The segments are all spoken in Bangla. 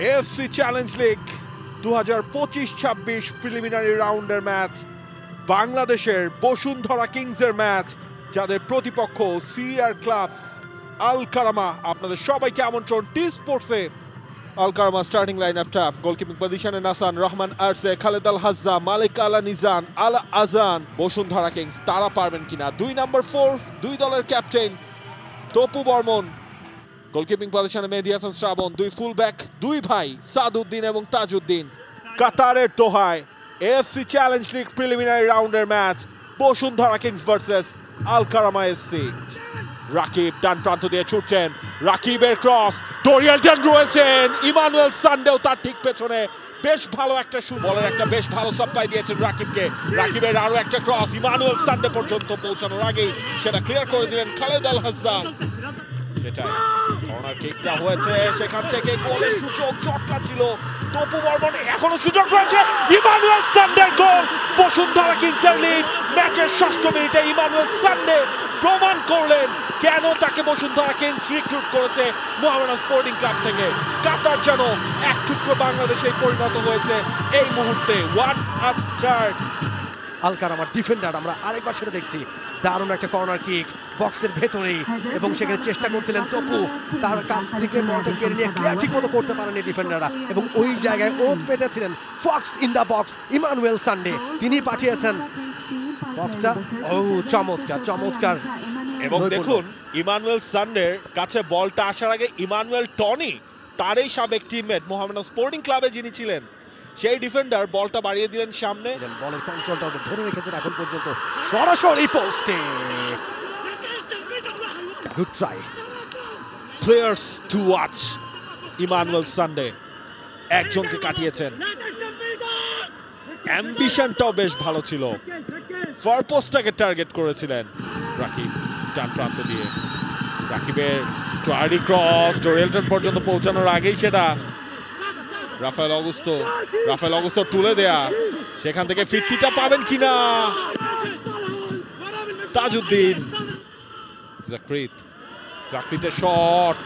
এএফসি চ্যালেঞ্জ লিগ 2025-26 প্রিলিমিনারি রাউন্ডের ম্যাচ, বাংলাদেশের বসুন্ধরা কিংসের ম্যাচ, যাদের প্রতিপক্ষ সিরিয়ার ক্লাব আল কারামা। আপনাদের সবাইকে আমন্ত্রণ টি স্পোর্টসে। আল কারামা স্টার্টিং লাইন আপটা, গোলকিপিং পজিশনে নাসান, রহমান আরসে, খালেদ আল হাজ্জা, মালিক আলা নিজান, আল আজান। বসুন্ধরা কিংস তারা পারবেন কিনা? 2 নম্বর 4 দুই দলের ক্যাপ্টেন তপু বর্মন, গোলকিপিং পজিশনে মেহেদী হাসান শ্রাবণ, দুই ফুল ব্যাক, দুই ভাই সাদউদ্দিন এবং তাজউদ্দিন। কাতারের দোহায় এএফসি চ্যালেঞ্জ লিগ প্রিলিমিনারি রাউন্ডের ম্যাচ, বসুন্ধরা কিংস ভার্সেস আল কারামা এসসি। রাকিব ডান প্রান্ত দিয়ে ছুটছেন, রাকিবের ক্রস, ডোরিয়েলটন রয়েছেন, ইমানুয়েল সান্ডেও তার ঠিক পেছনে। বেশ ভালো একটা বলের একটা বেশ ভালো সাপ্লাই দিয়েছেন রাকিবকে। রাকিবের আরো একটা ক্রস ইমানুয়েল সান্ডে পর্যন্ত পৌঁছানোর আগেই সেটা ক্লিয়ার করে দিলেন খালেদ আল হাজ্জা। সেটাই কর্নার কিকটা হয়েছে, সেখান থেকে গোলের সুযোগ চটকা ছিল তপু বর্মন, এখনো সুযোগ রয়েছে, ইমানুয়েল সান্ডের গোল। বসুন্ধরা কিংসের লিড। ম্যাচের 6ষ্ঠ মিনিটে ইমানুয়েল সান্ডে প্রমাণ করলেন কেন তাকে বসুন্ধরা কিংস রিক্রুট করেছে মোহামেডান স্পোর্টিং ক্লাব থেকে। কাতার যেন এক টুকরো বাংলাদেশে পরিণত হয়েছে এই মুহূর্তে। One up start. আল কারামার ডিফেন্ডার আমরা আরেকবার সেটা দেখছি, দারুণ একটা কর্নার কিক বক্সের ভেতরেই, এবং সেখানে চেষ্টা করছিলেন তপু, তার কাছ থেকে বলটা কেড়ে নিয়ে ক্লিয়ার ঠিক মতো করতে পারেনি ডিফেন্ডাররা, এবং ওই জায়গায় ও পেতেছিলেন fox in the box Emmanuel Sunday, তিনি পাঠিয়েছেন বক্সটা। ও চমৎকার চমৎকার। এবং দেখুন ইমানুয়েল সান্ডের কাছে বলটা আসার আগে ইমানুয়েল টনি, তারই সাবেক টিমমেট মোহামেডান স্পোর্টিং ক্লাবে যিনি ছিলেন, সেই ডিফেন্ডার বলটা বাড়িয়ে দিলেন সামনে। বলের কন্ট্রোলটা ধরে রেখেছেন এখন পর্যন্ত, সরাসরি পোস্টে। Good try. Players to watch. Emmanuel Sunday একজনকে কাটিয়েছেন, অ্যাম্বিশনটাও বেশ ভালো ছিল, ফারপোস্টটাকে টার্গেট করেছিলেন। রাকিব ডান প্রান্ত দিয়ে, রাকিবের ট্রায়ারি ক্রস ডোরিয়েলটন পর্যন্ত পৌঁছানোর আগেই সেটা রাফায়েল অগুস্তো তুলে দেয়া, সেখান থেকে ফিরতিটা পাবেন কিনা তাজউদ্দিন। জাকরিতের শট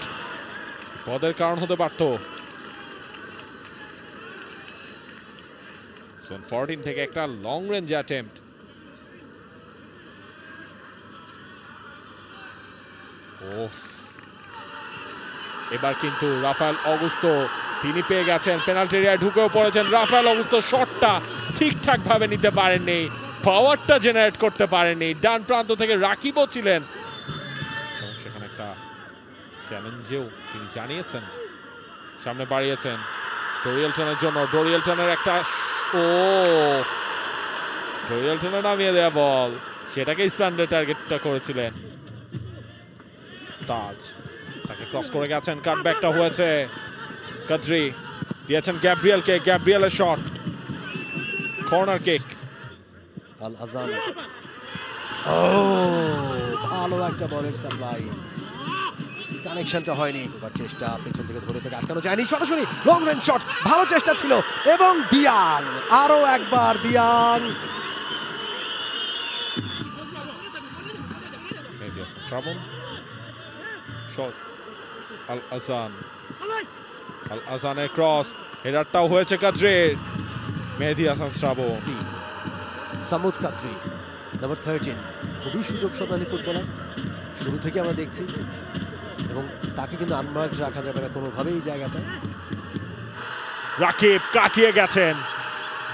পদের কারণ হতে পারত। 14 থেকে একটা লং রেঞ্জ অ্যাটেম্পট। এবার কিন্তু রাফায়েল অগুস্তো তিনি পেয়ে গেছেন, পেনাল্টি এরিয়ায় ঢুকেও পড়েছেন। রাফায়েল অগুস্তো শটটা ঠিকঠাক ভাবে নিতে পারেননি, পাওয়ারটা জেনারেট করতে পারেননি। ডান প্রান্ত থেকে রাকিবও ছিলেন, সেখানে একটা চ্যালেঞ্জেও তিনি জানিয়েছেন, সামনে বাড়িয়েছেন ডোরিয়েলটনের জন্য। ডোরিয়েলটনের একটা ডোরিয়েলটনে নামিয়ে দেয়া বল, সেটাকেই সান্ডে টার্গেটটা করেছিলেন। তাজ তাকে ক্রস করে গেছেন, কাটব্যাকটা হয়েছে, কাদ্রি দিয়েছেন গ্যাব্রিয়েলকে, গ্যাব্রিয়েলের শট, কর্নার কিক। আল আজান, ভালো একটা বলের সাপ্লাই, কানেকশনটা হয়নি, এবার চেষ্টা পেছন থেকে ধরে থেকে আটকানো যায়নি, সরাসরি লং রেঞ্জ শট, ভালো চেষ্টা ছিল, এবং দিয়ান আরো একবার দিয়ান। আল আজানের ক্রস, হেডারটাও হয়েছে কাদ্রির, মেহেদী হাসান শ্রাবণ। সামুদ কাদ্রি নাম্বার 13 খুবই সুযোগ সন্ধানী ফুটবলার, শুরু থেকে আমরা দেখছি, এবং তাকে কিন্তু আনমার্ক রাখা যাবে না কোনোভাবেই এই জায়গাটা। রাকিব কাটিয়ে গেছেন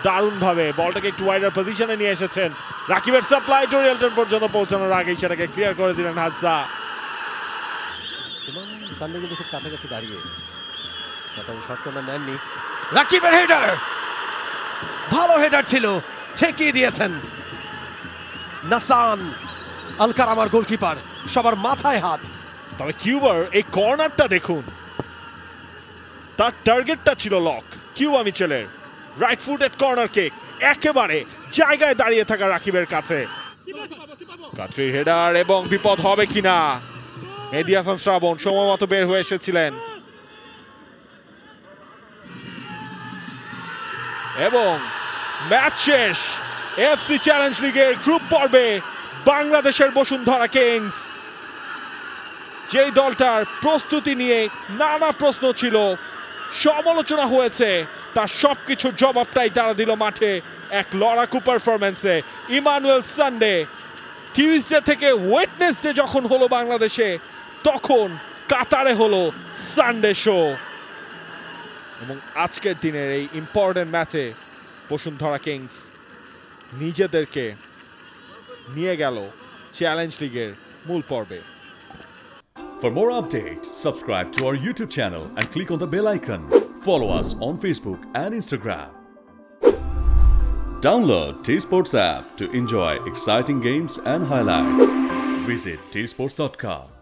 দারুণ ভাবে, বলটাকে একটু ওয়াইডার পজিশনে নিয়ে এসেছেন। রাকিবের সাপ্লাই ডোরিয়েলটন পর্যন্ত পৌঁছানোর আগেই সেটাকে ক্লিয়ার করে দিলেন হাজ্জা। সান্ডে কিন্তু খুব কাছাকাছি দাঁড়িয়ে, শট কর্নার নেননি। রাকিবের হেডার, ভালো হেডার ছিল, ঠেকিয়ে দিয়েছেন নাসান। আল কারামার গোলকিপার, সবার মাথায় হাত। তবে কিউবার এই কর্নারটা দেখুন, তার টার্গেটটা ছিল লক। কিউবা মিচেলের রাইট ফুটেড কর্নার কিক, একেবারে জায়গায় দাঁড়িয়ে থাকা রাকিবের কাছে। কাদ্রির হেডার, এবং বিপদ হবে কিনা। মেহেদী হাসান শ্রাবণ সময় মতো বের হয়ে এসেছিলেন, এবং ম্যাচ শেষ। এএফসি চ্যালেঞ্জ লিগের গ্রুপ পর্বে বাংলাদেশের বসুন্ধরা কিংস, যেই দলটার প্রস্তুতি নিয়ে নানা প্রশ্ন ছিল, সমালোচনা হয়েছে তার সবকিছুর জবাবটাই তারা দিল মাঠে এক লড়াকু পারফরমেন্সে। ইমানুয়েল সানডে টিউসডে থেকে ওয়েডনেসডে যখন হলো বাংলাদেশে, তখন কাতারে হলো সানডে শো। এবং আজকের দিনের এই ইম্পর্টেন্ট ম্যাচে বসুন্ধরা কিংস নিজেদেরকে নিয়ে গেল চ্যালেঞ্জ লিগের মূল পর্বে। For more updates, subscribe to our YouTube channel and click on the bell icon. Follow us on Facebook and Instagram. Download T-Sports app to enjoy exciting games and highlights. Visit tsports.com.